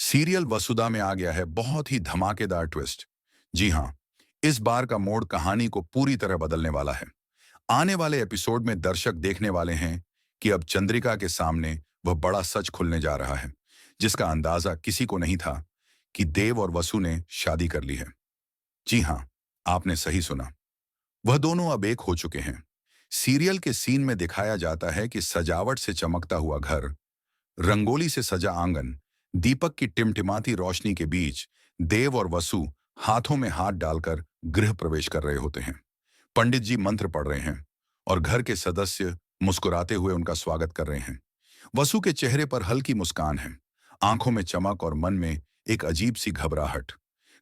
Serial वसुधा में आ गया है बहुत ही धमाकेदार ट्विस्ट। जी हाँ, इस बार का मोड़ कहानी को पूरी तरह बदलने वाला है। आने वाले एपिसोड में दर्शक देखने वाले हैं कि अब चंद्रिका के सामने वह बड़ा सच खुलने जा रहा है, जिसका अंदाजा किसी को नहीं था कि देव और वसु ने शादी कर ली है। जी हाँ, आपने सही सुना। वह दोनों अब एक हो चुके हैं। सीरियल के सीन में दिखाया जाता है कि सजावट से चमकता हुआ घर, रंगोली से सजा आंगन, दीपक की टिमटिमाती रोशनी के बीच देव और वसु हाथों में हाथ डालकर गृह प्रवेश कर रहे होते हैं। पंडित जी मंत्र पढ़ रहे हैं और घर के सदस्य मुस्कुराते हुए उनका स्वागत कर रहे हैं। वसु के चेहरे पर हल्की मुस्कान है, आंखों में चमक और मन में एक अजीब सी घबराहट।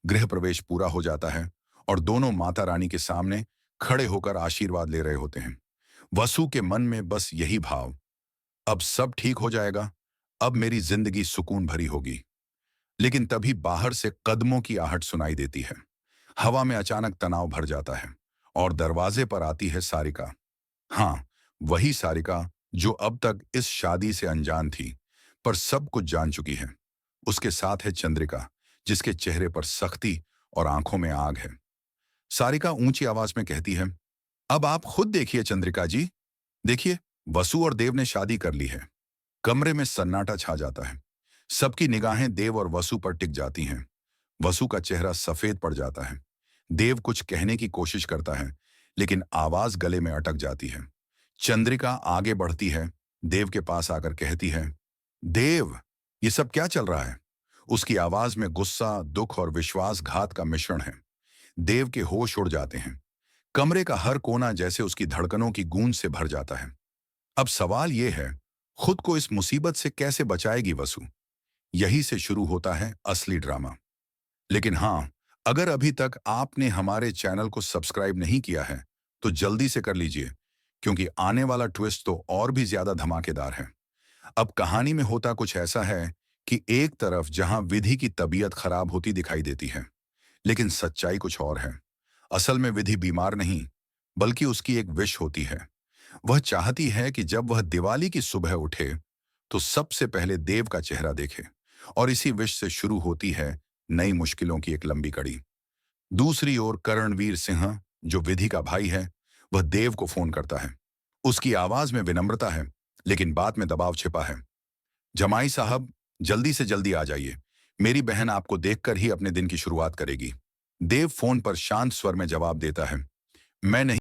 गृह प्रवेश पूरा हो जाता है और दोनों माता रानी के सामने खड़े होकर आशीर्वाद ले रहे होते हैं। वसु के मन में बस यही भाव, अब सब ठीक हो जाएगा, अब मेरी जिंदगी सुकून भरी होगी। लेकिन तभी बाहर से कदमों की आहट सुनाई देती है। हवा में अचानक तनाव भर जाता है और दरवाजे पर आती है सारिका। हाँ, वही सारिका जो अब तक इस शादी से अनजान थी, पर सब कुछ जान चुकी है। उसके साथ है चंद्रिका, जिसके चेहरे पर सख्ती और आंखों में आग है। सारिका ऊंची आवाज में कहती है, अब आप खुद देखिए चंद्रिका जी, देखिए, वसु और देव ने शादी कर ली है। कमरे में सन्नाटा छा जाता है। सबकी निगाहें देव और वसु पर टिक जाती हैं। वसु का चेहरा सफेद पड़ जाता है। देव कुछ कहने की कोशिश करता है, लेकिन आवाज गले में अटक जाती है। चंद्रिका आगे बढ़ती है, देव के पास आकर कहती है, देव, ये सब क्या चल रहा है? उसकी आवाज में गुस्सा, दुख और विश्वासघात का मिश्रण है। देव के होश उड़ जाते हैं। कमरे का हर कोना जैसे उसकी धड़कनों की गूंज से भर जाता है। अब सवाल यह है, खुद को इस मुसीबत से कैसे बचाएगी वसु? यही से शुरू होता है असली ड्रामा। लेकिन हाँ, अगर अभी तक आपने हमारे चैनल को सब्सक्राइब नहीं किया है, तो जल्दी से कर लीजिए, क्योंकि आने वाला ट्विस्ट तो और भी ज्यादा धमाकेदार है। अब कहानी में होता कुछ ऐसा है कि एक तरफ जहां विधि की तबीयत खराब होती दिखाई देती है, लेकिन सच्चाई कुछ और है। असल में विधि बीमार नहीं, बल्कि उसकी एक विश होती है। वह चाहती है कि जब वह दिवाली की सुबह उठे, तो सबसे पहले देव का चेहरा देखे, और इसी विश से शुरू होती है नई मुश्किलों की एक लंबी कड़ी। दूसरी ओर करणवीर सिंह, जो विधि का भाई है, वह देव को फोन करता है। उसकी आवाज में विनम्रता है, लेकिन बात में दबाव छिपा है। जमाई साहब, जल्दी से जल्दी आ जाइए, मेरी बहन आपको देखकर ही अपने दिन की शुरुआत करेगी। देव फोन पर शांत स्वर में जवाब देता है, मैं नहीं